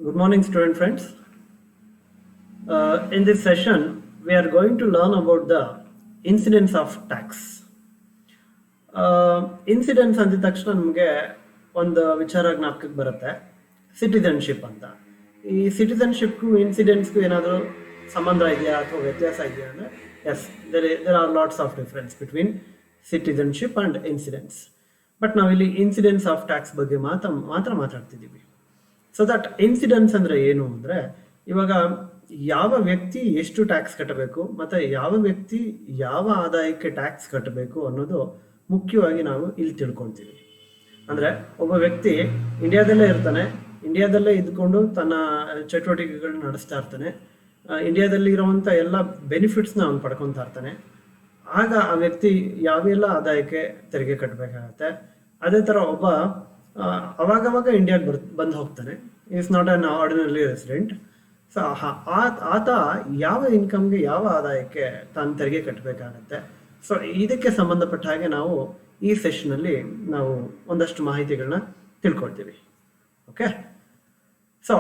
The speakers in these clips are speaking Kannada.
Good morning, student friends. In this session, we are going to learn about the incidence of tax. Incidence ಅಂದಿದ ತಕ್ಷಣ ನಮಗೆ ಒಂದು ವಿಚಾರ ಜ್ಞಾಪಕಕ್ಕೆ ಬರುತ್ತೆ, ಸಿಟಿಜನ್ಶಿಪ್ ಅಂತ. ಈ ಸಿಟಿಜನ್ಶಿಪ್ಗೂ ಇನ್ಸಿಡೆನ್ಸ್ಗೂ ಏನಾದರೂ ಸಂಬಂಧ ಇದೆಯಾ ಅಥವಾ ವ್ಯತ್ಯಾಸ ಇದೆಯಾ ಅಂದರೆ yes, there are lots of difference between citizenship and incidence. But ನಾವಿಲ್ಲಿ ಇನ್ಸಿಡೆನ್ಸ್ ಆಫ್ ಟ್ಯಾಕ್ಸ್ ಬಗ್ಗೆ ಮಾತ್ರ ಮಾತಾಡ್ತಿದ್ದೀವಿ. ಸೊ ದಟ್ ಇನ್ಸಿಡೆನ್ಸ್ ಅಂದರೆ ಏನು ಅಂದರೆ, ಇವಾಗ ಯಾವ ವ್ಯಕ್ತಿ ಎಷ್ಟು ಟ್ಯಾಕ್ಸ್ ಕಟ್ಟಬೇಕು ಮತ್ತು ಯಾವ ವ್ಯಕ್ತಿ ಯಾವ ಆದಾಯಕ್ಕೆ ಟ್ಯಾಕ್ಸ್ ಕಟ್ಟಬೇಕು ಅನ್ನೋದು ಮುಖ್ಯವಾಗಿ ನಾವು ಇಲ್ಲಿ ತಿಳ್ಕೊಳ್ತೀವಿ. ಅಂದರೆ ಒಬ್ಬ ವ್ಯಕ್ತಿ ಇಂಡಿಯಾದಲ್ಲೇ ಇರ್ತಾನೆ, ಇಂಡಿಯಾದಲ್ಲೇ ಇದ್ಕೊಂಡು ತನ್ನ ಚಟುವಟಿಕೆಗಳನ್ನ ನಡೆಸ್ತಾ ಇರ್ತಾನೆ, ಇಂಡಿಯಾದಲ್ಲಿ ಇರುವಂಥ ಎಲ್ಲ ಬೆನಿಫಿಟ್ಸ್ನ ಅವನು ಪಡ್ಕೊತಾ ಇರ್ತಾನೆ. ಆಗ ಆ ವ್ಯಕ್ತಿ ಯಾವೆಲ್ಲ ಆದಾಯಕ್ಕೆ ತೆರಿಗೆ ಕಟ್ಟಬೇಕಾಗತ್ತೆ. ಅದೇ ಥರ ಒಬ್ಬ ಅವಾಗವಾಗ ಇಂಡಿಯಾಗೆ ಬಂದು ಹೋಗ್ತಾನೆ, is not an ordinary resident. So ಆತ ಯಾವ ಇನ್ಕಮ್ಗೆ ಯಾವ ಆದಾಯಕ್ಕೆ ತಾನು ತೆರಿಗೆ ಕಟ್ಟಬೇಕಾಗತ್ತೆ. ಸೊ ಇದಕ್ಕೆ ಸಂಬಂಧಪಟ್ಟ ಹಾಗೆ ನಾವು ಈ ಸೆಷನಲ್ಲಿ ನಾವು ಒಂದಷ್ಟು ಮಾಹಿತಿಗಳನ್ನ ತಿಳ್ಕೊಳ್ತೀವಿ. Okay, so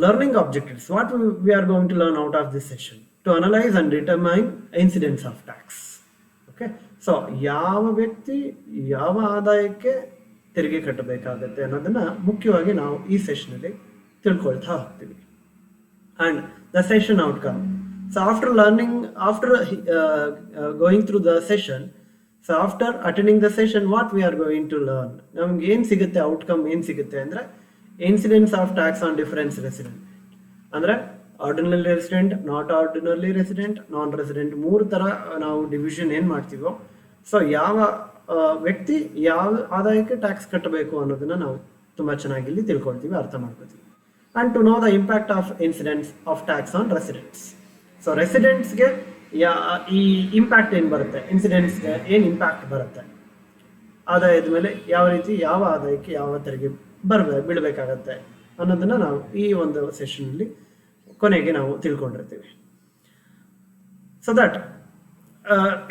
learning objectives. What we are going to learn out of this session? To analyse and determine incidence of tax. Okay, so ಯಾವ ವ್ಯಕ್ತಿ ಯಾವ ಆದಾಯಕ್ಕೆ ತೆರಿಗೆ ಕಟ್ಟಬೇಕಾಗತ್ತೆ ಅನ್ನೋದನ್ನ ಮುಖ್ಯವಾಗಿ ನಾವು ಈ ಸೆಷನಲ್ಲಿ ತಿಳ್ಕೊಳ್ತಾ ಹೋಗ್ತೀವಿ. And the session outcome. So after going through the session, so after attending the session, what we are going to learn? ನಮ್ಗೆ ಏನು ಸಿಗುತ್ತೆ, ಔಟ್ಕಮ್ ಏನು ಸಿಗುತ್ತೆ ಅಂದರೆ, incidence of tax on difference resident. ಅಂದರೆ ordinary resident, not ordinary resident, non resident, 3 ಥರ ನಾವು ಡಿವಿಷನ್ ಏನು ಮಾಡ್ತೀವೋ. ಸೊ ಯಾವ ವ್ಯಕ್ತಿ ಯಾವ ಆದಾಯಕ್ಕೆ ಟ್ಯಾಕ್ಸ್ ಕಟ್ಟಬೇಕು ಅನ್ನೋದನ್ನ ನಾವು ತುಂಬ ಚೆನ್ನಾಗಿ ಇಲ್ಲಿ ತಿಳ್ಕೊಳ್ತೀವಿ, ಅರ್ಥ ಮಾಡ್ಕೊತೀವಿ. And to know the impact of incidence of tax on residents. So ರೆಸಿಡೆಂಟ್ಸ್ಗೆ ಈ ಇಂಪ್ಯಾಕ್ಟ್ ಏನು ಬರುತ್ತೆ, ಇನ್ಸಿಡೆಂಟ್ಸ್ಗೆ ಏನು ಇಂಪ್ಯಾಕ್ಟ್ ಬರುತ್ತೆ, ಆದಾಯದ ಮೇಲೆ ಯಾವ ರೀತಿ ಯಾವ ಆದಾಯಕ್ಕೆ ಯಾವ ತೆರಿಗೆ ಬೀಳಬೇಕಾಗತ್ತೆ ಅನ್ನೋದನ್ನು ನಾವು ಈ ಒಂದು ಸೆಷನಲ್ಲಿ ಕೊನೆಗೆ ನಾವು ತಿಳ್ಕೊಂಡಿರ್ತೀವಿ. So that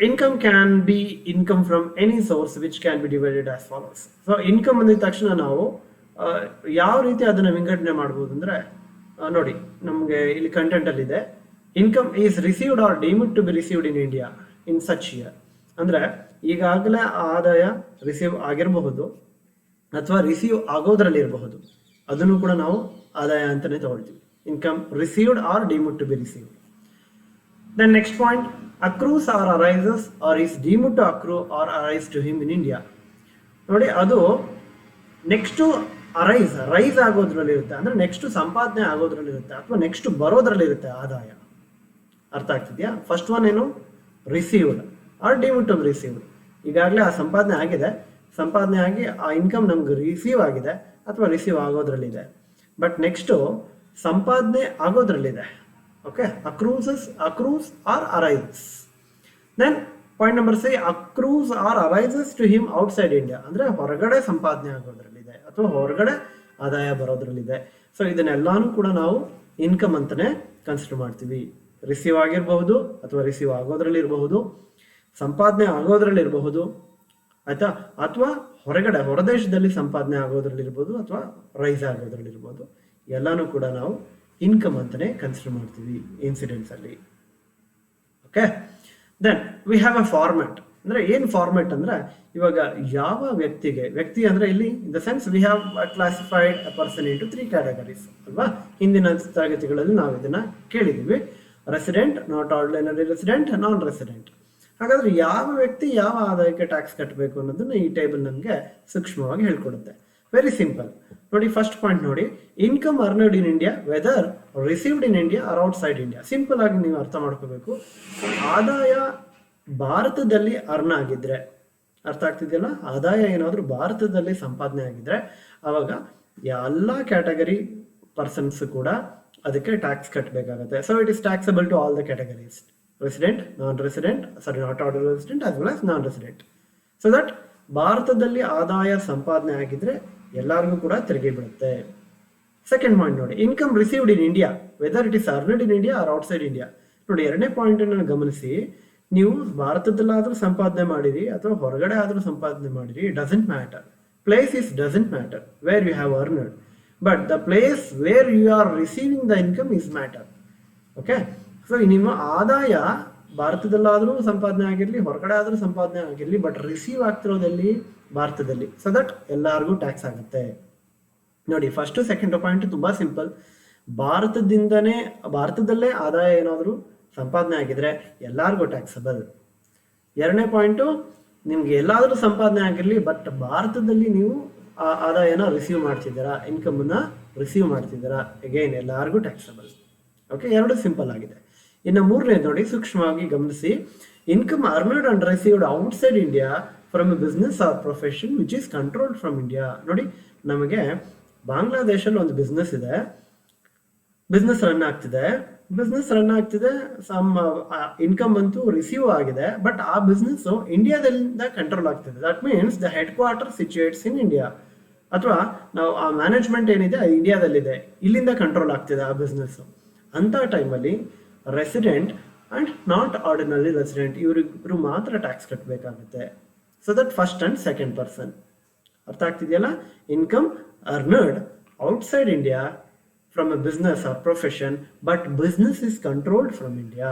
income can be income from any source which can be divided as follows. So income ಅಂದಿದ ತಕ್ಷಣ ನಾವು ಯಾವ ರೀತಿ ಅದನ್ನು ವಿಂಗಡಣೆ ಮಾಡ್ಬೋದು ಅಂದರೆ, ನೋಡಿ ನಮಗೆ ಇಲ್ಲಿ ಕಂಟೆಂಟಲ್ಲಿದೆ, income is received or deemed to be received in India in such year. ಅಂದರೆ ಈಗಾಗಲೇ ಆದಾಯ ರಿಸೀವ್ ಆಗಿರಬಹುದು ಅಥವಾ ರಿಸೀವ್ ಆಗೋದ್ರಲ್ಲಿ ಇರಬಹುದು, ಅದನ್ನು ಕೂಡ ನಾವು ಆದಾಯ ಅಂತಲೇ ತಗೊಳ್ತೀವಿ. Income received or deemed to be received. Then next point, accrues or arises or is deemed to accrue or arise to him in India. ನೋಡಿ, ಅದು ನೆಕ್ಸ್ಟು ರೈಸ್ ಆಗೋದ್ರಲ್ಲಿ ಇರುತ್ತೆ, ಅಂದರೆ ನೆಕ್ಸ್ಟ್ ಸಂಪಾದನೆ ಆಗೋದ್ರಲ್ಲಿ ಇರುತ್ತೆ ಅಥವಾ ನೆಕ್ಸ್ಟ್ ಬರೋದ್ರಲ್ಲಿ ಇರುತ್ತೆ ಆದಾಯ. ಅರ್ಥ ಆಗ್ತಿದೆಯಾ? ಫಸ್ಟ್ ಒನ್ ಏನು, received or deemed to be received. ಈಗಾಗಲೇ ಆ ಸಂಪಾದನೆ ಆಗಿದೆ, ಸಂಪಾದನೆ ಆಗಿ ಆ ಇನ್ಕಮ್ ನಮ್ಗೆ ರಿಸೀವ್ ಆಗಿದೆ ಅಥವಾ ರಿಸೀವ್ ಆಗೋದ್ರಲ್ಲಿದೆ. ಬಟ್ ನೆಕ್ಸ್ಟು ಸಂಪಾದನೆ ಆಗೋದ್ರಲ್ಲಿದೆ. Okay, accrues or arises. Then point number 3, accrues or arises to him outside India. ಅಂದರೆ ಹೊರಗಡೆ ಸಂಪಾದನೆ ಆಗೋದ್ರಲ್ಲಿದೆ ಅಥವಾ ಹೊರಗಡೆ ಆದಾಯ ಬರೋದ್ರಲ್ಲಿದೆ. ಸೊ ಇದನ್ನೆಲ್ಲಾನು ಕೂಡ ನಾವು ಇನ್ಕಮ್ ಅಂತಲೇ ಕನ್ಸಿಡರ್ ಮಾಡ್ತೀವಿ. ರಿಸೀವ್ ಆಗಿರಬಹುದು ಅಥವಾ ರಿಸೀವ್ ಆಗೋದ್ರಲ್ಲಿ ಇರಬಹುದು, ಸಂಪಾದನೆ ಆಗೋದ್ರಲ್ಲಿ ಇರಬಹುದು, ಆಯ್ತಾ, ಅಥವಾ ಹೊರದೇಶದಲ್ಲಿ ಸಂಪಾದನೆ ಆಗೋದ್ರಲ್ಲಿ ಇರ್ಬೋದು ಅಥವಾ ರೈಸ್ ಆಗೋದ್ರಲ್ಲಿ ಇರ್ಬೋದು. ಎಲ್ಲಾನು ಕೂಡ ನಾವು ಇನ್ಕಮ್ ಅಂತಲೇ ಕನ್ಸಿಡರ್ ಮಾಡ್ತೀವಿ ಇನ್ಸಿಡೆನ್ಸ್ ಅಲ್ಲಿ. Okay, then we have a format. ಅಂದರೆ ಏನು ಫಾರ್ಮ್ಯಾಟ್ ಅಂದರೆ, ಇವಾಗ ಯಾವ ವ್ಯಕ್ತಿ ಅಂದರೆ ಇಲ್ಲಿ in the sense we have classified a person into 3 categories ಅಲ್ವಾ. ಹಿಂದಿನ ತರಗತಿಗಳಲ್ಲಿ ನಾವು ಇದನ್ನ ಕೇಳಿದ್ದೀವಿ, resident, not ordinary resident, non resident. ಹಾಗಾದ್ರೆ ಯಾವ ವ್ಯಕ್ತಿ ಯಾವ ಆದಾಯಕ್ಕೆ ಟ್ಯಾಕ್ಸ್ ಕಟ್ಟಬೇಕು ಅನ್ನೋದನ್ನ ಈ ಟೇಬಲ್ ನಮಗೆ ಸೂಕ್ಷ್ಮವಾಗಿ ಹೇಳ್ಕೊಡುತ್ತೆ. Very simple. ನೋಡಿ, ಫಸ್ಟ್ ಪಾಯಿಂಟ್ ನೋಡಿ, income earned in India whether received in India or outside India. Simple ಆಗಿ ನೀವು ಅರ್ಥ ಮಾಡ್ಕೋಬೇಕು. ಆದಾಯ ಭಾರತದಲ್ಲಿ ಅರ್ನ್ ಆಗಿದ್ರೆ, ಅರ್ಥ ಆಗ್ತಿದೆಯಲ್ಲ, ಆದಾಯ ಏನಾದರೂ ಭಾರತದಲ್ಲಿ ಸಂಪಾದನೆ ಆಗಿದ್ರೆ ಅವಾಗ ಎಲ್ಲ ಕ್ಯಾಟಗರಿ ಪರ್ಸನ್ಸ್ ಕೂಡ ಅದಕ್ಕೆ ಟ್ಯಾಕ್ಸ್ ಕಟ್ಟಬೇಕಾಗುತ್ತೆ. So it is taxable to all the categories, resident, not ordinary resident as well as non resident. So that ಭಾರತದಲ್ಲಿ ಆದಾಯ ಸಂಪಾದನೆ ಆಗಿದ್ರೆ ಎಲ್ಲರಿಗೂ ಕೂಡ ತೆರಿಗೆ ಬೀಳುತ್ತೆ. ಸೆಕೆಂಡ್ ಪಾಯಿಂಟ್ ನೋಡಿ, income received in India whether it is earned in India or outside India. ನೋಡಿ, ಎರಡನೇ ಪಾಯಿಂಟ್ ಅನ್ನು ಗಮನಿಸಿ. ನೀವು ಭಾರತದಲ್ಲಾದರೂ ಸಂಪಾದನೆ ಮಾಡಿರಿ ಅಥವಾ ಹೊರಗಡೆ ಆದರೂ ಸಂಪಾದನೆ ಮಾಡಿರಿ, doesn't matter. Place is doesn't matter where you have earned. But the place where you are receiving the income is matter. Okay, so ನಿಮ್ಮ ಆದಾಯ ಭಾರತದಲ್ಲಾದರೂ ಸಂಪಾದನೆ ಆಗಿರಲಿ, ಹೊರಗಡೆ ಆದರೂ ಸಂಪಾದನೆ ಆಗಿರಲಿ, ಬಟ್ ರಿಸೀವ್ ಆಗ್ತಿರೋದಲ್ಲಿ ಭಾರತದಲ್ಲಿ, ಸೊ ದಟ್ ಎಲ್ಲರಿಗೂ ಟ್ಯಾಕ್ಸ್ ಆಗುತ್ತೆ. ನೋಡಿ, ಫಸ್ಟ್ ಸೆಕೆಂಡ್ ಪಾಯಿಂಟ್ ತುಂಬಾ ಸಿಂಪಲ್. ಭಾರತದಲ್ಲೇ ಆದಾಯ ಏನಾದರೂ ಸಂಪಾದನೆ ಆಗಿದ್ರೆ ಎಲ್ಲರಿಗೂ ಟ್ಯಾಕ್ಸಬಲ್. ಎರಡನೇ ಪಾಯಿಂಟು, ನಿಮ್ಗೆ ಎಲ್ಲಾದರೂ ಸಂಪಾದನೆ ಆಗಿರಲಿ, ಬಟ್ ಭಾರತದಲ್ಲಿ ನೀವು ಆದಾಯನ ರಿಸೀವ್ ಮಾಡ್ತಿದ್ದೀರಾ, ಇನ್ಕಮನ್ನ ರಿಸೀವ್ ಮಾಡ್ತಿದ್ದೀರಾ, ಅಗೈನ್ ಎಲ್ಲರಿಗೂ ಟ್ಯಾಕ್ಸಬಲ್. ಓಕೆ, ಎರಡು ಸಿಂಪಲ್ ಆಗಿದೆ. ಇನ್ನು ಮೂರನೇದು ನೋಡಿ, ಸೂಕ್ಷ್ಮವಾಗಿ ಗಮನಿಸಿ. Income earned and received outside India from a business or profession which is controlled from India. ನೋಡಿ, ನಮಗೆ ಬಾಂಗ್ಲಾದೇಶಲ್ಲಿ ಒಂದು ಬಿಸ್ನೆಸ್ ಇದೆ, ಬಿಸ್ನೆಸ್ ರನ್ ಆಗ್ತಿದೆ, ಸಮ್ ಇನ್ಕಮ್ ಅಂತೂ ರಿಸೀವ್ ಆಗಿದೆ, ಬಟ್ ಆ ಬಿಸ್ನೆಸ್ ಇಂಡಿಯಾದಿಂದ ಕಂಟ್ರೋಲ್ ಆಗ್ತಿದೆ. That means the head quarter situates in India, ಅಥವಾ ನಾವು ಆ ಮ್ಯಾನೇಜ್ಮೆಂಟ್ ಏನಿದೆ ಅದು ಇಂಡಿಯಾದಲ್ಲಿದೆ, ಇಲ್ಲಿಂದ ಕಂಟ್ರೋಲ್ ಆಗ್ತಿದೆ ಆ ಬಿಸ್ನೆಸ್. ಅಂತ ಟೈಮಲ್ಲಿ resident and not ordinary resident ಇವರಿಬ್ರು ಮಾತ್ರ ಟ್ಯಾಕ್ಸ್ ಕಟ್ಟಬೇಕಾಗುತ್ತೆ. So that first and second person. ಅರ್ಥ ಆಗ್ತಿದೆಯಲ್ಲ? Income earned outside India from a business or profession, but business is controlled from India.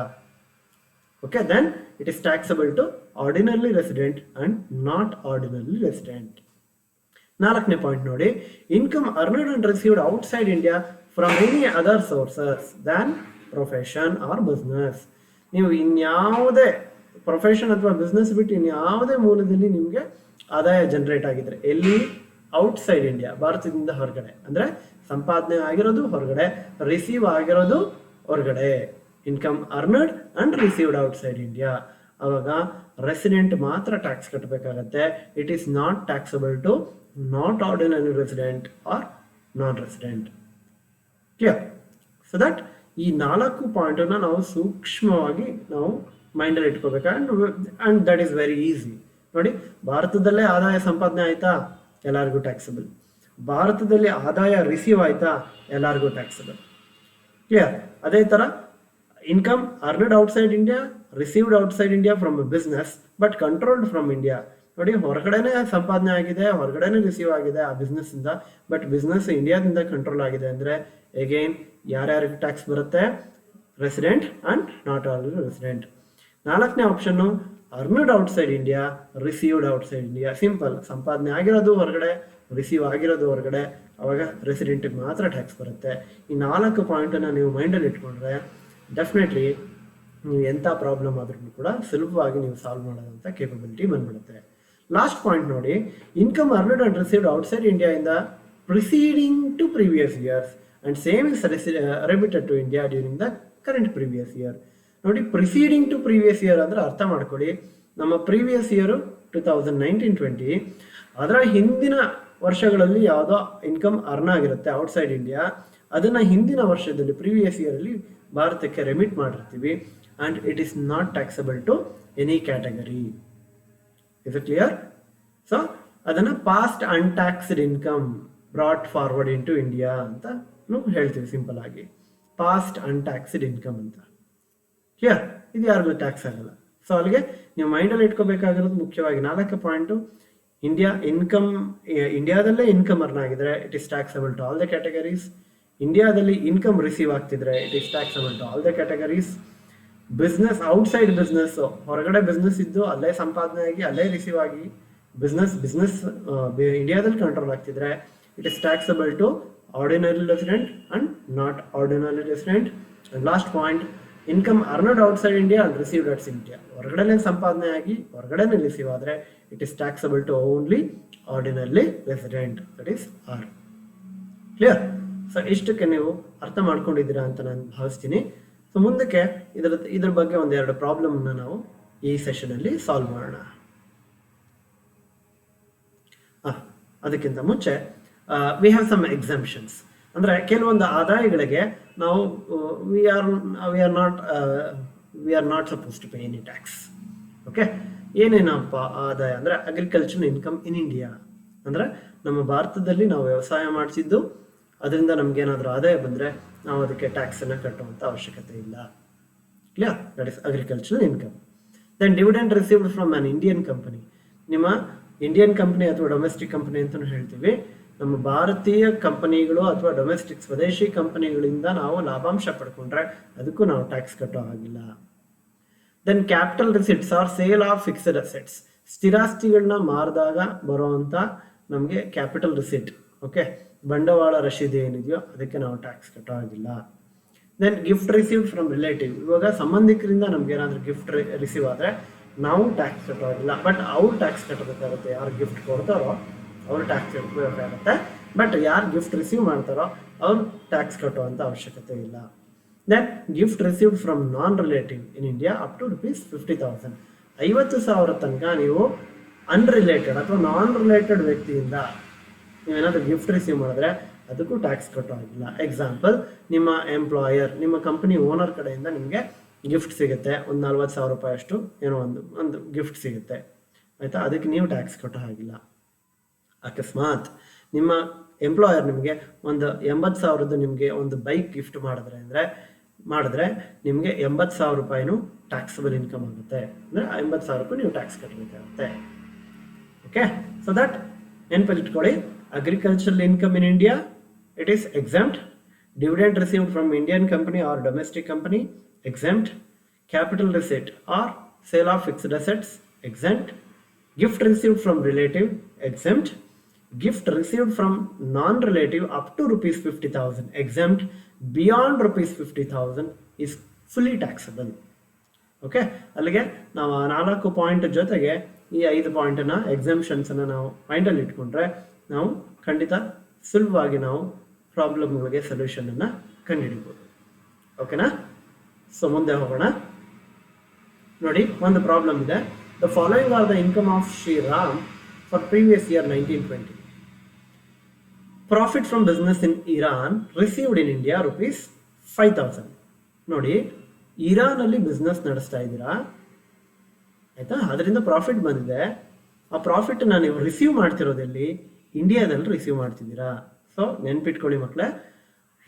Okay, then it is taxable to ordinarily resident and not ordinarily resident. ನಾಲ್ಕನೇ ಪಾಯಿಂಟ್ ನೋಡಿ, income earned and received outside India from any other sources than profession or business. ನೀವು ಇನ್ಯಾವುದೇ ಪ್ರೊಫೆಷನ್ ಅಥವಾ ಬಿಸ್ನೆಸ್ ಬಿಟ್ಟು ಇನ್ಯಾವುದೇ ಮೂಲದಲ್ಲಿ ನಿಮಗೆ ಆದಾಯ ಜನರೇಟ್ ಆಗಿದ್ರೆ, ಎಲ್ಲಿ? ಔಟ್ಸೈಡ್ ಇಂಡಿಯಾ, ಭಾರತದಿಂದ ಹೊರಗಡೆ, ಅಂದ್ರೆ ಸಂಪಾದನೆ ಆಗಿರೋದು ಹೊರಗಡೆ, ರಿಸೀವ್ ಆಗಿರೋದು ಹೊರಗಡೆ. Income earned and received outside India, ಅವಾಗ ರೆಸಿಡೆಂಟ್ ಮಾತ್ರ ಟ್ಯಾಕ್ಸ್ ಕಟ್ಟಬೇಕಾಗತ್ತೆ. It is not taxable to not ordinary resident or non resident. Clear? So that ಈ 4 ಪಾಯಿಂಟನ್ನು ನಾವು ಸೂಕ್ಷ್ಮವಾಗಿ ನಾವು ಮೈಂಡಲ್ಲಿ ಇಟ್ಕೋಬೇಕು. And that is very easy. ನೋಡಿ, ಭಾರತದಲ್ಲೇ ಆದಾಯ ಸಂಪಾದನೆ ಆಯ್ತಾ, ಎಲ್ಲರಿಗೂ ಟ್ಯಾಕ್ಸಬಲ್. ಭಾರತದಲ್ಲಿ ಆದಾಯ ರಿಸೀವ್ ಆಯ್ತಾ, ಎಲ್ಲರಿಗೂ ಟ್ಯಾಕ್ಸಬಲ್. ಕ್ಲಿಯರ್? ಅದೇ ತರ income earned outside India, received outside India from a business but controlled from India. ನೋಡಿ, ಹೊರಗಡೆನೆ ಸಂಪಾದನೆ ಆಗಿದೆ, ಹೊರಗಡೆನೆ ರಿಸೀವ್ ಆಗಿದೆ ಆ ಬಿಸ್ನೆಸ್ ಇಂದ, ಬಟ್ ಬಿಸ್ನೆಸ್ ಇಂಡಿಯಾದಿಂದ ಕಂಟ್ರೋಲ್ ಆಗಿದೆ ಅಂದ್ರೆ ಅಗೈನ್ ಯಾರ್ಯಾರಿಗೆ ಟ್ಯಾಕ್ಸ್ ಬರುತ್ತೆ? Resident and not ordinary resident. ನಾಲ್ಕನೇ option, earned outside India, received outside India. Simple, ಸಂಪಾದನೆ ಆಗಿರೋದು ಹೊರಗಡೆ, ರಿಸೀವ್ ಆಗಿರೋದು ಹೊರಗಡೆ, ಅವಾಗ ರೆಸಿಡೆಂಟ್ಗೆ ಮಾತ್ರ ಟ್ಯಾಕ್ಸ್ ಬರುತ್ತೆ. ಈ 4 ಪಾಯಿಂಟನ್ನು ನೀವು ಮೈಂಡಲ್ಲಿ ಇಟ್ಕೊಂಡ್ರೆ ಡೆಫಿನೆಟ್ಲಿ ನೀವು ಎಂಥ ಪ್ರಾಬ್ಲಮ್ ಆದ್ರೂ ಕೂಡ ಸುಲಭವಾಗಿ ನೀವು ಸಾಲ್ವ್ ಮಾಡೋದಂಥ ಕೇಪಬಿಲಿಟಿ ಬಂದ್ಬಿಡುತ್ತೆ. ಲಾಸ್ಟ್ ಪಾಯಿಂಟ್ ನೋಡಿ, income earned and received outside India ಇಂದ preceding to previous years and same is remitted to India during the current previous year. ನೋಡಿ, ಪ್ರಿಸೀಡಿಂಗ್ ಟು ಪ್ರೀವಿಯಸ್ ಇಯರ್ ಅಂದ್ರೆ ಅರ್ಥ ಮಾಡ್ಕೊಳ್ಳಿ, ನಮ್ಮ ಪ್ರೀವಿಯಸ್ ಇಯರ್ 2019-20, ಅದರ ಹಿಂದಿನ ವರ್ಷಗಳಲ್ಲಿ ಯಾವುದೋ ಇನ್ಕಮ್ ಅರ್ನ್ ಆಗಿರುತ್ತೆ ಔಟ್ಸೈಡ್ ಇಂಡಿಯಾ, ಅದನ್ನ ಹಿಂದಿನ ವರ್ಷದಲ್ಲಿ ಪ್ರೀವಿಯಸ್ ಇಯರ್ ಅಲ್ಲಿ ಭಾರತಕ್ಕೆ ರೆಮಿಟ್ ಮಾಡಿರ್ತೀವಿ, and it is not taxable to any category. Is it clear? So ಅದನ್ನ past untaxed income brought forward in to India ಅಂತ ನಾವು ಹೇಳ್ತೀವಿ ಸಿಂಪಲ್ ಆಗಿ, ಪಾಸ್ಟ್ ಅನ್ಟ್ಯಾಕ್ಸ್ಡ್ ಇನ್ಕಮ್ ಅಂತ. ಕ್ಲಿಯರ್? ಇದು ಯಾರಿಗೂ ಟ್ಯಾಕ್ಸ್ ಆಗಲ್ಲ. ಸೊ ಅಲ್ಲಿಗೆ ನೀವು ಮೈಂಡಲ್ಲಿ ಇಟ್ಕೋಬೇಕಾಗಿರೋದು ಮುಖ್ಯವಾಗಿ 4 ಪಾಯಿಂಟು. ಇಂಡಿಯಾದಲ್ಲೇ ಇನ್ಕಮ್ ಅರ್ನ್ ಆಗಿದ್ರೆ it is taxable to all the categories. ಇಂಡಿಯಾದಲ್ಲಿ ಇನ್ಕಮ್ ರಿಸೀವ್ ಆಗ್ತಿದ್ರೆ it is taxable to all the categories. Business outside business, ಹೊರಗಡೆ ಬಿಸ್ನೆಸ್ ಇದ್ದು ಅಲ್ಲೇ ಸಂಪಾದನೆ ಆಗಿ ಅಲ್ಲೇ ರಿಸೀವ್ ಆಗಿ ಬಿಸ್ನೆಸ್ ಇಂಡಿಯಾದಲ್ಲಿ ಕಂಟ್ರೋಲ್ ಆಗ್ತಿದ್ರೆ it is taxable to ordinary resident and not ordinary resident. And last point, income earned outside India and received outside India, ಹೊರಗಡೆನೆ ಸಂಪಾದನೆ ಆಗಿ ಹೊರಗಡೆನೆ ರಿಸೀವ್ ಆದರೆ it is taxable to only ordinarily resident, that is are. Clear? So ಇಷ್ಟಕ್ಕೆ ನೀವು ಅರ್ಥ ಮಾಡ್ಕೊಂಡಿದ್ದೀರಾ ಅಂತ ನಾನು ಭಾವಿಸ್ತೀನಿ. ಸೊ ಮುಂದಕ್ಕೆ ಇದ್ರ ಬಗ್ಗೆ ಒಂದೆರಡು ಪ್ರಾಬ್ಲಮ್ನ ನಾವು ಈ ಸೆಷನ್ ಅಲ್ಲಿ ಸಾಲ್ವ್ ಮಾಡೋಣ. ಅದಕ್ಕಿಂತ ಮುಂಚೆ ವಿ ಹ್ಯಾವ್ ಸಮ್ ಎಕ್ಸಾಮ್ಷನ್ಸ್. ಅಂದ್ರೆ ಕೆಲವೊಂದು ಆದಾಯಗಳಿಗೆ ನಾವು we are not suppose to pay any tax. Okay, ಏನೇನಪ್ಪ ಆದಾಯ ಅಂದ್ರೆ ಅಗ್ರಿಕಲ್ಚರ್ ಇನ್ಕಮ್ ಇನ್ ಇಂಡಿಯಾ, ಅಂದ್ರೆ ನಮ್ಮ ಭಾರತದಲ್ಲಿ ನಾವು ವ್ಯವಸಾಯ ಮಾಡಿಸಿದ್ದು ಅದರಿಂದ ನಮ್ಗೇನಾದ್ರೂ ಆದಾಯ ಬಂದ್ರೆ ನಾವು ಅದಕ್ಕೆ ಟ್ಯಾಕ್ಸ್ ಅನ್ನ ಕಟ್ಟುವಂತ ಅವಶ್ಯಕತೆ ಇಲ್ಲ. Clear? That is agriculture income. Then dividend received from an Indian company, ನಿಮ್ಮ ಇಂಡಿಯನ್ ಕಂಪನಿ ಅಥವಾ ಡೊಮೆಸ್ಟಿಕ್ ಕಂಪನಿ ಅಂತ ಹೇಳ್ತೀವಿ, ನಮ್ಮ ಭಾರತೀಯ ಕಂಪನಿಗಳು ಅಥವಾ ಡೊಮೆಸ್ಟಿಕ್ ಸ್ವದೇಶಿ ಕಂಪನಿಗಳಿಂದ ನಾವು ಲಾಭಾಂಶ ಪಡ್ಕೊಂಡ್ರೆ ಅದಕ್ಕೂ ನಾವು ಟ್ಯಾಕ್ಸ್ ಕಟ್ಟೋ ಹಾಗಿಲ್ಲ. Then capital receipts are sale of fixed assets, ಸ್ಥಿರಾಸ್ತಿಗಳನ್ನ ಮಾರಿದಾಗ ಬರುವಂತ ನಮಗೆ ಕ್ಯಾಪಿಟಲ್ ರಿಸಿಟ್, ಓಕೆ, ಬಂಡವಾಳ ರಶೀದಿ ಏನಿದೆಯೋ ಅದಕ್ಕೆ ನಾವು ಟ್ಯಾಕ್ಸ್ ಕಟ್ಟೋ ಹಾಗಿಲ್ಲ. Then gift receive from relative, ಇವಾಗ ಸಂಬಂಧಿಕರಿಂದ ನಮ್ಗೆ ಏನಾದರೂ ಗಿಫ್ಟ್ ರಿಸೀವ್ ಆದರೆ ನಾವು ಟ್ಯಾಕ್ಸ್ ಕಟ್ಟೋ ಹಾಗಿಲ್ಲ, ಬಟ್ ಅವ್ರು ಟ್ಯಾಕ್ಸ್ ಕಟ್ಟಬೇಕಾಗುತ್ತೆ. ಯಾರು ಗಿಫ್ಟ್ ಕೊಡ್ತಾರೋ ಅವ್ರು ಟ್ಯಾಕ್ಸ್ ಕಟ್ಟಬೇಕಾಗುತ್ತೆ, ಬಟ್ ಯಾರು ಗಿಫ್ಟ್ ರಿಸೀವ್ ಮಾಡ್ತಾರೋ ಅವ್ರು ಟ್ಯಾಕ್ಸ್ ಕಟ್ಟುವಂಥ ಅವಶ್ಯಕತೆ ಇಲ್ಲ. Then gift received from non relative in India up to ₹50,000, 50,000 ತನಕ ನೀವು ಅನ್ರಿಲೇಟೆಡ್ ಅಥವಾ ನಾನ್ ರಿಲೇಟೆಡ್ ವ್ಯಕ್ತಿಯಿಂದ ನೀವೇನಾದರೂ ಗಿಫ್ಟ್ ರಿಸೀವ್ ಮಾಡಿದ್ರೆ ಅದಕ್ಕೂ ಟ್ಯಾಕ್ಸ್ ಕಟ್ಟೋ ಆಗಿಲ್ಲ. ಎಕ್ಸಾಂಪಲ್, ನಿಮ್ಮ ಎಂಪ್ಲಾಯರ್, ನಿಮ್ಮ ಕಂಪನಿ ಓನರ್ ಕಡೆಯಿಂದ ನಿಮಗೆ ಗಿಫ್ಟ್ ಸಿಗುತ್ತೆ, ಒಂದು ₹40,000 ಅಷ್ಟು ಏನೋ ಒಂದು ಗಿಫ್ಟ್ ಸಿಗುತ್ತೆ, ಆಯಿತಾ, ಅದಕ್ಕೆ ನೀವು ಟ್ಯಾಕ್ಸ್ ಕಟ್ಟೋ ಹಾಗಿಲ್ಲ. ಅಕಸ್ಮಾತ್ ನಿಮ್ಮ ಎಂಪ್ಲಾಯರ್ ನಿಮಗೆ ಒಂದು 80,000 ನಿಮಗೆ ಒಂದು ಬೈಕ್ ಗಿಫ್ಟ್ ಮಾಡಿದ್ರೆ ನಿಮಗೆ ₹80,000 ಟ್ಯಾಕ್ಸಬಲ್ ಇನ್ಕಮ್ ಆಗುತ್ತೆ, ಅಂದರೆ 80,000 ನೀವು ಟ್ಯಾಕ್ಸ್ ಕಟ್ಟಬೇಕಾಗುತ್ತೆ. ಓಕೆ, ಸೊ ದಟ್ ನೆನಪಲ್ಲಿಟ್ಕೊಳ್ಳಿ. Agricultural income in India, it is exempt. Dividend received from Indian company or domestic company, exempt. Capital receipt or sale of fixed assets, exempt. Gift received from relative, exempt. Gift received from non-relative up to ₹50,000, exempt. Beyond ₹50,000 is fully taxable. Okay, ಅಲ್ಲಿಗೆ ನಾವು 4 ಪಾಯಿಂಟ್ ಜೊತೆಗೆ ಈ 5 ಪಾಯಿಂಟನ್ನು ಎಕ್ಸೆಂಪ್ಷನ್ಸನ್ನು ನಾವು ಮೈಂಡಲ್ಲಿ ಇಟ್ಕೊಂಡ್ರೆ ನಾವು ಖಂಡಿತ ಸುಲಭವಾಗಿ ನಾವು ಪ್ರಾಬ್ಲಮ್ಗಳಿಗೆ ಸೊಲ್ಯೂಷನನ್ನು ಕಂಡುಹಿಡಿಬೋದು. ಓಕೆನಾ? ಸೊ ಮುಂದೆ ಹೋಗೋಣ. ನೋಡಿ, ಒಂದು ಪ್ರಾಬ್ಲಮ್ ಇದೆ. The following are the income of Shriram for previous year 1920. Profit from business in Iran received in India ₹5,000. ನೋಡಿ, ಇರಾನಲ್ಲಿ ಬಿಸ್ನೆಸ್ ನಡೆಸ್ತಾ ಇದ್ದೀರಾ, ಆಯ್ತಾ, ಅದರಿಂದ ಪ್ರಾಫಿಟ್ ಬಂದಿದೆ. ಆ ಪ್ರಾಫಿಟ್ನ ನೀವು ರಿಸೀವ್ ಮಾಡ್ತಿರೋದಲ್ಲಿ ಇಂಡಿಯಾದಲ್ಲಿ ರಿಸೀವ್ ಮಾಡ್ತಿದ್ದೀರಾ. ಸೊ ನೆನ್ಪಿಟ್ಕೊಳ್ಳಿ ಮಕ್ಕಳೇ,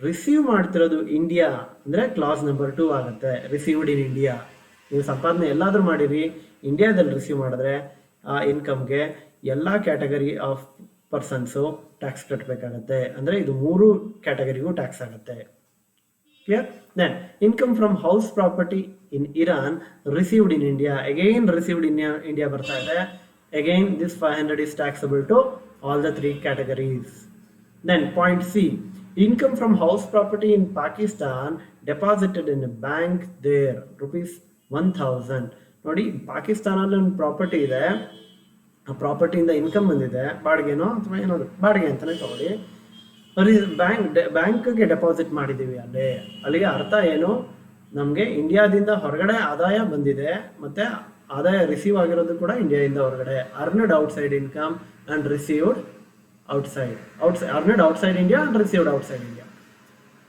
ರಿಸೀವ್ ಮಾಡ್ತಿರೋದು ಇಂಡಿಯಾ ಅಂದರೆ ಕ್ಲಾಸ್ ನಂಬರ್ 2 ಆಗುತ್ತೆ. ರಿಸೀವ್ಡ್ ಇನ್ ಇಂಡಿಯಾ, ನೀವು ಸಂಪಾದನೆ ಎಲ್ಲಾದರೂ ಮಾಡಿರಿ, ಇಂಡಿಯಾದಲ್ಲಿ ರಿಸೀವ್ ಮಾಡಿದ್ರೆ ಆ ಇನ್ಕಮ್ಗೆ ಎಲ್ಲ ಕ್ಯಾಟಗರಿ ಆಫ್ ಪರ್ಸನ್ಸು ಟ್ಯಾಕ್ಸ್ ಕಟ್ಟಬೇಕಾಗತ್ತೆ. ಅಂದರೆ ಇದು 3 ಕ್ಯಾಟಗರಿಗೂ ಟ್ಯಾಕ್ಸ್ ಆಗುತ್ತೆ. Clear? Then income from house property in Iran received in India, again received in India ಬರ್ತಾ ಇದೆ. Again this 500 is taxable to all the 3 categories. Then point C, income from house property in Pakistan deposited in a bank there ₹1,000. ನೋಡಿ, ಪಾಕಿಸ್ತಾನಲ್ಲಿ ಒಂದು ಪ್ರಾಪರ್ಟಿ ಇದೆ, ಆ ಪ್ರಾಪರ್ಟಿಯಿಂದ ಇನ್ಕಮ್ ಬಂದಿದೆ, ಬಾಡಿಗೆನೋ ಅಥವಾ ಏನಾದ್ರು ಬಾಡಿಗೆ ಅಂತಲೇ ತಗೊಳ್ಳಿ, ಬ್ಯಾಂಕ್ಗೆ ಡೆಪಾಸಿಟ್ ಮಾಡಿದ್ದೀವಿ ಅಲ್ಲಿಗೆ ಅರ್ಥ ಏನು, ನಮಗೆ ಇಂಡಿಯಾದಿಂದ ಹೊರಗಡೆ ಆದಾಯ ಬಂದಿದೆ, ಮತ್ತು ಆದಾಯ ರಿಸೀವ್ ಆಗಿರೋದು ಕೂಡ ಇಂಡಿಯಾದಿಂದ ಹೊರಗಡೆ. Earned outside income and received earned outside India and received outside India.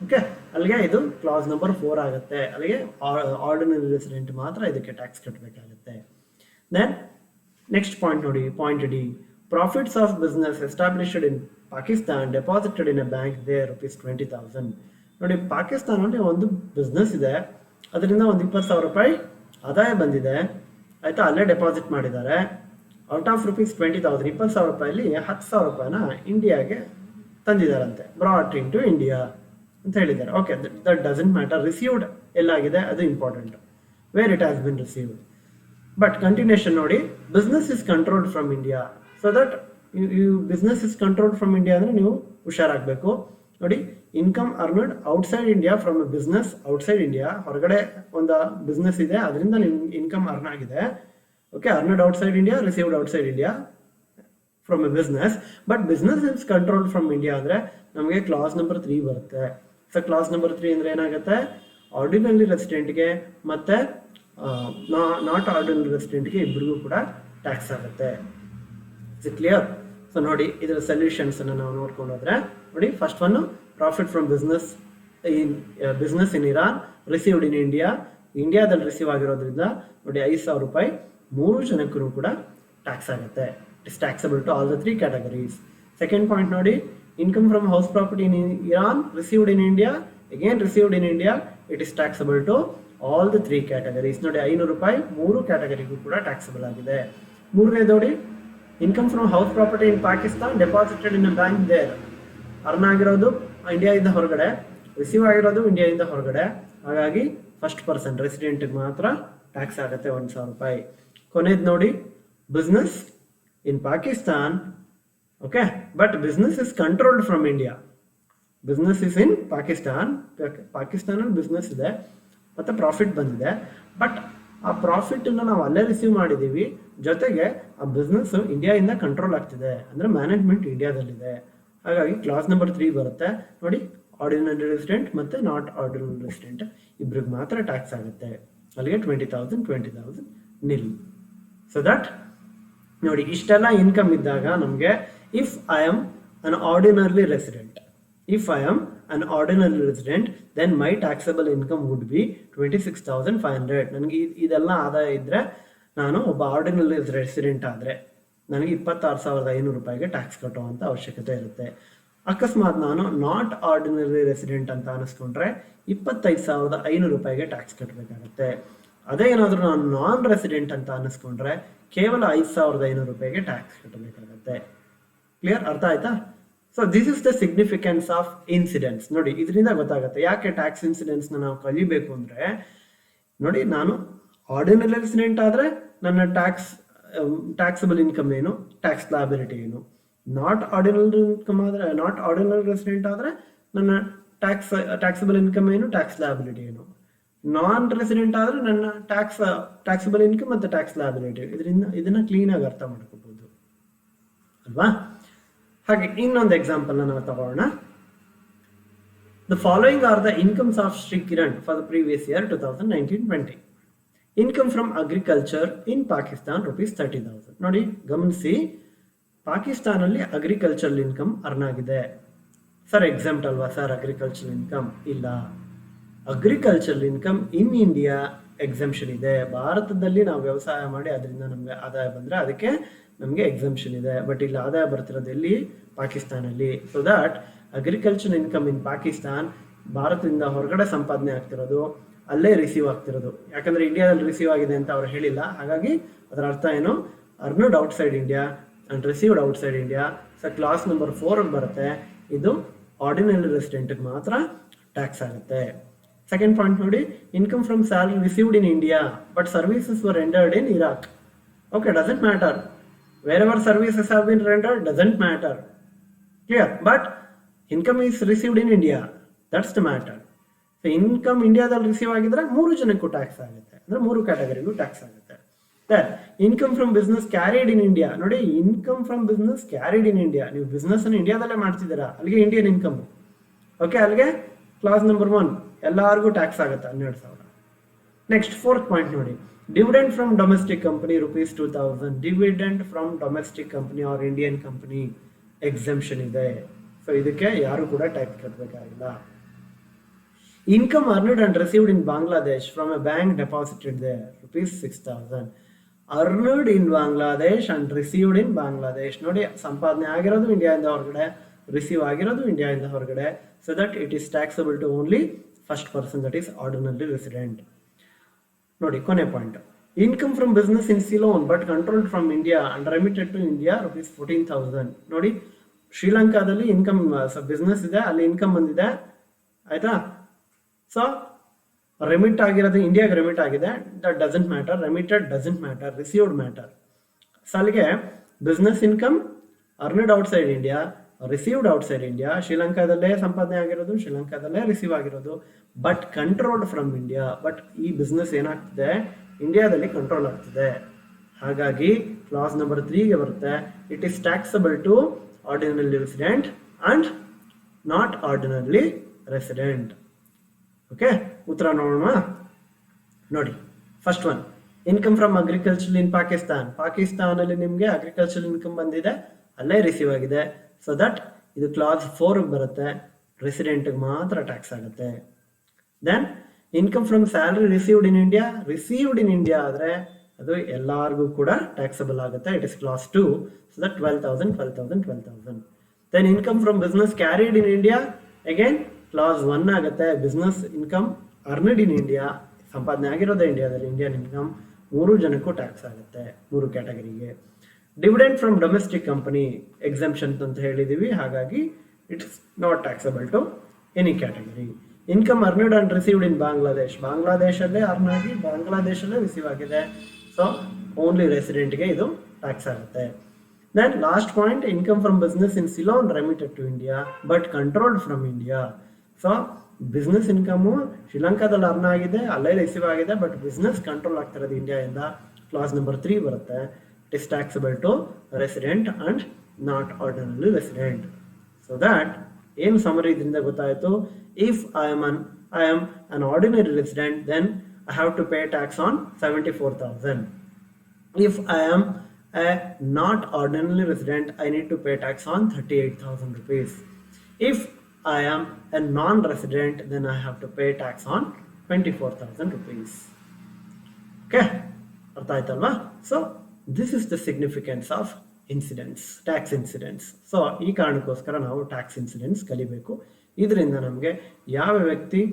Okay, ಅಲ್ಲಿಗೆ ಇದು ಕ್ಲಾಸ್ ನಂಬರ್ 4 ಆಗುತ್ತೆ. ಅಲ್ಲಿಗೆ ಆರ್ಡಿನರಿ ರೆಸಿಡೆಂಟ್ ಮಾತ್ರ ಇದಕ್ಕೆ ಟ್ಯಾಕ್ಸ್ ಕಟ್ಟಬೇಕಾಗುತ್ತೆ. ದೆನ್ ನೆಕ್ಸ್ಟ್ ಪಾಯಿಂಟ್ ನೋಡಿ, point D, profits of business established in Pakistan deposited in a bank there ₹20,000. ನೋಡಿ, ಪಾಕಿಸ್ತಾನಲ್ಲಿ ಒಂದು ಬಿಸ್ನೆಸ್ ಇದೆ, ಅದರಿಂದ ಒಂದು ₹20,000 ಆದಾಯ ಬಂದಿದೆ, ಆಯಿತಾ, ಅಲ್ಲೇ ಡೆಪಾಸಿಟ್ ಮಾಡಿದ್ದಾರೆ. ಔಟ್ ಆಫ್ ₹20,000 ₹20,000 ₹10,000 ಇಂಡಿಯಾಗೆ ತಂದಿದ್ದಾರಂತೆ, ಬ್ರಾಟ್ ಇನ್ ಟು ಇಂಡಿಯಾ ಅಂತ ಹೇಳಿದ್ದಾರೆ. Okay, that doesn't matter. Received ಎಲ್ಲಾಗಿದೆ ಅದು important, where it has been received. But continuation ನೋಡಿ, business is controlled from India. So that business is controlled from India ಅಂದರೆ ನೀವು ಹುಷಾರಾಗಬೇಕು. ನೋಡಿ, income earned outside India from a business outside India, ಹೊರಗಡೆ ಒಂದು ಬಿಸ್ನೆಸ್ ಇದೆ, ಅದರಿಂದ ನಿಮ್ಗೆ ಇನ್ಕಮ್ ಅರ್ನ್ ಆಗಿದೆ. Okay, earned outside India, received outside India from a business. But business is controlled from India ಅಂದರೆ ನಮಗೆ ಕ್ಲಾಸ್ ನಂಬರ್ 3 ಬರುತ್ತೆ. ಸೊ ಕ್ಲಾಸ್ ನಂಬರ್ 3 ಅಂದರೆ ಏನಾಗುತ್ತೆ, ಆರ್ಡಿನರಿ ರೆಸಿಡೆಂಟ್ಗೆ ಮತ್ತು ನಾಟ್ ಆರ್ಡಿನರಿ ರೆಸಿಡೆಂಟ್ಗೆ ಇಬ್ಬರಿಗೂ ಕೂಡ ಟ್ಯಾಕ್ಸ್ ಆಗುತ್ತೆ. Is clear? ಸೊ ನೋಡಿ, ಇದರ ಸೊಲ್ಯೂಷನ್ಸನ್ನು ನಾವು ನೋಡ್ಕೊಂಡು ಹೋದ್ರೆ ನೋಡಿ, first one profit from business in Iran received in India, ಇಂಡಿಯಾದಲ್ಲಿ ರಿಸೀವ್ ಆಗಿರೋದ್ರಿಂದ ನೋಡಿ ₹5,000 3 ಜನಕ್ಕೂ ಕೂಡ ಟ್ಯಾಕ್ಸ್ ಆಗುತ್ತೆ. It is taxable to all the 3 categories. Second point ನೋಡಿ, income from house property in Iran received in India, again received in India, it is taxable to all the 3 categories. ನೋಡಿ, ₹500 3 ಕ್ಯಾಟಗರಿಗೂ ಕೂಡ ಟ್ಯಾಕ್ಸಬಲ್ ಆಗಿದೆ. ಮೂರನೇದು ನೋಡಿ, income from house property in Pakistan deposited in a bank there. Earn ಆಗಿರೋದು ಇಂಡಿಯಾದಿಂದ ಹೊರಗಡೆ, ರಿಸೀವ್ ಆಗಿರೋದು ಇಂಡಿಯಾದಿಂದ ಹೊರಗಡೆ, ಹಾಗಾಗಿ ಫಸ್ಟ್ ಪರ್ಸನ್ ರೆಸಿಡೆಂಟ್ಗೆ ಮಾತ್ರ ಟ್ಯಾಕ್ಸ್ ಆಗುತ್ತೆ 1,000 ರೂಪಾಯಿ. ಕೊನೆದು ನೋಡಿ, business in Pakistan, okay, but business is controlled from India. Business is in ಪಾಕಿಸ್ತಾನಲ್ಲಿ ಬಿಸ್ನೆಸ್ ಇದೆ ಮತ್ತು ಪ್ರಾಫಿಟ್ ಬಂದಿದೆ, ಬಟ್ ಆ ಪ್ರಾಫಿಟನ್ನು ನಾವು ಅಲ್ಲೇ ರಿಸೀವ್ ಮಾಡಿದ್ದೀವಿ, ಜೊತೆಗೆ ಆ ಬಿಸ್ನೆಸ್ ಇಂಡಿಯಾದಿಂದ ಕಂಟ್ರೋಲ್ ಆಗ್ತಿದೆ, ಅಂದರೆ ಮ್ಯಾನೇಜ್ಮೆಂಟ್ ಇಂಡಿಯಾದಲ್ಲಿದೆ. ಹಾಗಾಗಿ ಕ್ಲಾಸ್ ನಂಬರ್ 3 ಬರುತ್ತೆ ನೋಡಿ, ಆರ್ಡಿನರಿ ರೆಸಿಡೆಂಟ್ ಮತ್ತು ನಾಟ್ ಆರ್ಡಿನರಿ ರೆಸಿಡೆಂಟ್ ಇಬ್ರಿಗೆ ಮಾತ್ರ ಟ್ಯಾಕ್ಸ್ ಆಗುತ್ತೆ. ಅಲ್ಲಿಗೆ 20,000 ನಿಲ್. ಸೊ ದಟ್ ನೋಡಿ, ಇಷ್ಟೆಲ್ಲ ಇನ್ಕಮ್ ಇದ್ದಾಗ ನಮಗೆ if I am an ordinary resident, then my taxable income would be 26,500. ನನಗೆ ಇದೆಲ್ಲ ಆದಾಯ ಇದ್ದರೆ, ನಾನು ಒಬ್ಬ ಆರ್ಡಿನರಿ ರೆಸಿಡೆಂಟ್ ಆದರೆ ನನಗೆ 26,500 ರೂಪಾಯಿಗೆ ಟ್ಯಾಕ್ಸ್ ಕಟ್ಟುವಂಥ ಅವಶ್ಯಕತೆ ಇರುತ್ತೆ. ಅಕಸ್ಮಾತ್ ನಾನು ನಾಟ್ ಆರ್ಡಿನರಿ ರೆಸಿಡೆಂಟ್ ಅಂತ ಅನಿಸ್ಕೊಂಡ್ರೆ 25,500 ರೂಪಾಯಿಗೆ ಟ್ಯಾಕ್ಸ್ ಕಟ್ಟಬೇಕಾಗತ್ತೆ. ಅದೇ ಏನಾದರೂ ನಾನು ನಾನ್ ರೆಸಿಡೆಂಟ್ ಅಂತ ಅನಿಸ್ಕೊಂಡ್ರೆ ಕೇವಲ 5,500 ರೂಪಾಯಿಗೆ ಟ್ಯಾಕ್ಸ್ ಕಟ್ಟಬೇಕಾಗತ್ತೆ. ಕ್ಲಿಯರ್? ಅರ್ಥ ಆಯ್ತಾ? So this is the significance of incidence. ನೋಡಿ, ಇದರಿಂದ ಗೊತ್ತಾಗುತ್ತೆ ಯಾಕೆ ಟ್ಯಾಕ್ಸ್ ಇನ್ಸಿಡೆನ್ಸ್ನ ನಾವು ಕಲಿಬೇಕು ಅಂದರೆ, ನೋಡಿ, ನಾನು ಆರ್ಡಿನರಿ ರೆಸಿಡೆಂಟ್ ಆದರೆ ನನ್ನ ಟ್ಯಾಕ್ಸಬಲ್ ಇನ್ಕಮ್ ಏನು, ಟ್ಯಾಕ್ಸ್ ಲಯಬಿಲಿಟಿ ಏನು. ನಾಟ್ ಆರ್ಡಿನರಿ ರೆಸಿಡೆಂಟ್ ಆದರೆ ನನ್ನ ಟ್ಯಾಕ್ಸಬಲ್ ಇನ್ಕಮ್ ಏನು, ಟ್ಯಾಕ್ಸ್ ಲಯಬಿಲಿಟಿ ಏನು. ನಾನ್ ರೆಸಿಡೆಂಟ್ ಆದರೆ ನನ್ನ ಟ್ಯಾಕ್ಸಬಲ್ ಇನ್ಕಮ್ ಮತ್ತು ಟ್ಯಾಕ್ಸ್ ಲಯಬಿಲಿಟಿ. ಇದನ್ನ ಕ್ಲೀನಾಗಿ ಅರ್ಥ ಮಾಡ್ಕೋಬಹುದು ಅಲ್ವಾ? ಹಾಗೆ ಇನ್ನೊಂದು ಎಕ್ಸಾಂಪಲ್ ನಾವು ತಗೋಣ. The following are the incomes of Shri Kiran for the previous year 2019-20. Income from agriculture in Pakistan ₹30,000. ನೋಡಿ, ಗಮನಿಸಿ, ಪಾಕಿಸ್ತಾನಲ್ಲಿ ಅಗ್ರಿಕಲ್ಚರ್ ಇನ್ಕಮ್ ಅರ್ನ್ ಆಗಿದೆ. ಸರ್ ಎಕ್ಸಾಂಪಲ್ ಅಲ್ವಾ ಸರ್ ಅಗ್ರಿಕಲ್ಚರ್ ಇನ್ಕಮ್? ಇಲ್ಲ, agriculture income in India exemption ಇದೆ. ಭಾರತದಲ್ಲಿ ನಾವು ವ್ಯವಸಾಯ ಮಾಡಿ ಅದರಿಂದ ನಮಗೆ ಆದಾಯ ಬಂದರೆ ಅದಕ್ಕೆ ನಮಗೆ ಎಕ್ಸಂಪ್ಷನ್ ಇದೆ. ಬಟ್ ಇಲ್ಲಿ ಆದಾಯ ಬರ್ತಿರೋದು ಎಲ್ಲಿ? ಪಾಕಿಸ್ತಾನಲ್ಲಿ. So that agriculture income in Pakistan ಭಾರತದಿಂದ ಹೊರಗಡೆ ಸಂಪಾದನೆ ಆಗ್ತಿರೋದು, ಅಲ್ಲೇ ರಿಸೀವ್ ಆಗ್ತಿರೋದು. ಯಾಕಂದರೆ ಇಂಡಿಯಾದಲ್ಲಿ ರಿಸೀವ್ ಆಗಿದೆ ಅಂತ ಅವ್ರು ಹೇಳಿಲ್ಲ, ಹಾಗಾಗಿ ಅದರ ಅರ್ಥ ಏನು? Earned outside India and received outside India. So class number 4 ಬರುತ್ತೆ. ಇದು ಆರ್ಡಿನರಿ ರೆಸಿಡೆಂಟ್ಗೆ ಮಾತ್ರ ಟ್ಯಾಕ್ಸ್ ಆಗುತ್ತೆ. ಸೆಕೆಂಡ್ ಪಾಯಿಂಟ್ ನೋಡಿ, income from salary received in India but services var rendered in Iraq. Okay, doesn't matter. Wherever services have been rendered doesn't matter. Clear? But income is received in India. That's the matter. So income ಇಂಡಿಯಾದಲ್ಲಿ ರಿಸೀವ್ ಆಗಿದ್ರೆ 3 ಜನಕ್ಕೂ ಟ್ಯಾಕ್ಸ್ ಆಗುತ್ತೆ, ಅಂದರೆ 3 ಕ್ಯಾಟಗರಿಗೂ ಟ್ಯಾಕ್ಸ್ ಆಗುತ್ತೆ. Income from business carried in India. ನೋಡಿ, income from business carried in India. ನೀವು ಬಿಸ್ನೆಸ್ ಅನ್ನು ಇಂಡಿಯಾದಲ್ಲೇ ಮಾಡ್ತಿದ್ದೀರಾ, ಅಲ್ಲಿಗೆ ಇಂಡಿಯನ್ ಇನ್ಕಮ್. ಓಕೆ, ಅಲ್ಲಿಗೆ ಕ್ಲಾಸ್ ನಂಬರ್ 1 ಎಲ್ಲರಿಗೂ ಟ್ಯಾಕ್ಸ್ ಆಗುತ್ತೆ 12,000. ನೆಕ್ಸ್ಟ್ 4th ಪಾಯಿಂಟ್ ನೋಡಿ, dividend from domestic company ₹2,000. Dividend from domestic company or Indian company exemption ಇದೆ. ಸೊ ಇದಕ್ಕೆ ಯಾರು ಕೂಡ ಟ್ಯಾಕ್ಸ್ ಕಟ್ಟಬೇಕಾಗಿಲ್ಲ. Income earned and received in Bangladesh from a bank deposited there ₹6,000. Earned in Bangladesh and received in Bangladesh. ನೋಡಿ, ಸಂಪಾದನೆ ಆಗಿರೋದು ಇಂಡಿಯಾದಿಂದ ಹೊರಗಡೆ, ರಿಸೀವ್ ಆಗಿರೋದು ಇಂಡಿಯಾದಿಂದ ಹೊರಗಡೆ. So that it is taxable to only first person, that is ordinary resident. ನೋಡಿ, ಕೊನೆ point, income from business in Ceylon but controlled from India and remitted to India ₹14,000. ನೋಡಿ, ಶ್ರೀಲಂಕಾದಲ್ಲಿ ಇನ್ಕಮ್ ಬಿಸ್ನೆಸ್ ಇದೆ, ಅಲ್ಲಿ ಇನ್ಕಮ್ ಬಂದಿದೆ, ಆಯ್ತಾ? ಸೊ ರೆಮಿಟ್ ಆಗಿರೋದು ಇಂಡಿಯಾಗೆ ರೆಮಿಟ್ ಆಗಿದೆ, that doesn't matter. Remitted doesn't matter, received matter. So ಅಲ್ಲಿಗೆ business income earned outside India, received outside India. ಶ್ರೀಲಂಕಾದಲ್ಲೇ ಸಂಪಾದನೆ ಆಗಿರೋದು, ಶ್ರೀಲಂಕಾದಲ್ಲೇ ರಿಸೀವ್ ಆಗಿರೋದು, but controlled from India. But ಈ ಬಿಸ್ನೆಸ್ ಏನಾಗ್ತಿದೆ? ಇಂಡಿಯಾದಲ್ಲಿ ಕಂಟ್ರೋಲ್ ಆಗ್ತಿದೆ. ಹಾಗಾಗಿ ಕ್ಲಾಸ್ ನಂಬರ್ 3ಗೆ ಬರುತ್ತೆ, it is taxable to ordinary resident and not ordinary resident. Okay, ಉತ್ತರ ನೋಡೋಣ. ನೋಡಿ, first one, income from agriculture in Pakistan. ಪಾಕಿಸ್ತಾನಲ್ಲಿ ನಿಮಗೆ ಅಗ್ರಿಕಲ್ಚರ್ ಇನ್ಕಮ್ ಬಂದಿದೆ, ಅಲ್ಲೇ ರಿಸೀವ್ ಆಗಿದೆ. ಸೊ ದಟ್ ಇದು ಕ್ಲಾಸ್ 4ಗೆ ಬರುತ್ತೆ, ರೆಸಿಡೆಂಟ್ಗೆ ಮಾತ್ರ ಟ್ಯಾಕ್ಸ್ ಆಗುತ್ತೆ. Then income from salary received in India ಆದರೆ ಅದು ಎಲ್ಲರಿಗೂ ಕೂಡ ಟ್ಯಾಕ್ಸಬಲ್ ಆಗುತ್ತೆ. It is class 2. So that 12,000. Then income from business carried in India, again class 1 ಆಗುತ್ತೆ. Business income earned in India, ಸಂಪಾದನೆ ಆಗಿರೋದೇ ಇಂಡಿಯಾದಲ್ಲಿ, ಇಂಡಿಯನ್ ಇನ್ಕಮ್. 3 ಜನಕ್ಕೂ ಟ್ಯಾಕ್ಸ್ ಆಗುತ್ತೆ, 3 ಕ್ಯಾಟಗರಿಗೆ. Dividend from domestic company exemption ಅಂತ ಹೇಳಿದೀವಿ, ಹಾಗಾಗಿ it's not taxable to any category. Income earned and received in Bangladesh, ಬಾಂಗ್ಲಾದೇಶಲ್ಲೇ ಅರ್ನ್ ಆಗಿ ಬಾಂಗ್ಲಾದೇಶಲ್ಲೇ ರಿಸೀವ್ ಆಗಿದೆ, ಸೊ ಓನ್ಲಿ ರೆಸಿಡೆಂಟ್ಗೆ ಇದು ಟ್ಯಾಕ್ಸ್ ಆಗುತ್ತೆ. Then last point, income from business in Ceylon remitted to India but controlled from India. So business income ಶ್ರೀಲಂಕಾದಲ್ಲಿ ಅರ್ನ್ ಆಗಿದೆ, ಅಲ್ಲೇ ರಿಸೀವ್ ಆಗಿದೆ, ಬಟ್ ಬಿಸ್ನೆಸ್ ಕಂಟ್ರೋಲ್ ಆಗ್ತಿರೋದು ಇಂಡಿಯಾದಿಂದ. ಕ್ಲಾಸ್ ನಂಬರ್ 3 ಬರುತ್ತೆ, it is taxable to resident and not ordinary resident. So that ಏನು ಸಮರಿ ಇದರಿಂದ ಗೊತ್ತಾಯಿತು, if I am an ordinary resident then I have to pay tax on 74,000. If I am a not ordinary resident, I need to pay tax on 38,000 rupees. If I am a non-resident, then I have to pay tax on 24,000 rupees. Okay, artha aitalva? So this is the significance of incidents, tax incidents. So ee karanakkoskara ನಾವು ಟ್ಯಾಕ್ಸ್ ಇನ್ಸಿಡೆಂಟ್ಸ್ ಕಲಿಬೇಕು. ಇದರಿಂದ ನಮಗೆ ಯಾವ ವ್ಯಕ್ತಿ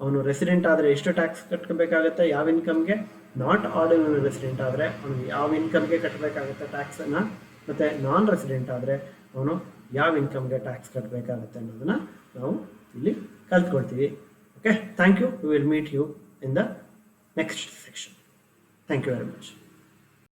ಅವನು ರೆಸಿಡೆಂಟ್ ಆದರೆ ಎಷ್ಟು ಟ್ಯಾಕ್ಸ್ ಕಟ್ಟಬೇಕಾಗುತ್ತೆ, ಯಾವ ಇನ್ಕಮ್ಗೆ, ನಾಟ್ ಆರ್ಡಿನರಿ ರೆಸಿಡೆಂಟ್ ಆದರೆ ಅವನು ಯಾವ ಇನ್ಕಮ್ಗೆ ಕಟ್ಟಬೇಕಾಗುತ್ತೆ ಟ್ಯಾಕ್ಸನ್ನು, ಮತ್ತು ನಾನ್ ರೆಸಿಡೆಂಟ್ ಆದರೆ ಅವನು ಯಾವ ಇನ್ಕಮ್ಗೆ ಟ್ಯಾಕ್ಸ್ ಕಟ್ಟಬೇಕಾಗುತ್ತೆ ಅನ್ನೋದನ್ನು ನಾವು ಇಲ್ಲಿ ಕಲ್ತ್ಕೊಳ್ತೀವಿ. Okay, thank you. We will meet you in the next section. Thank you very much.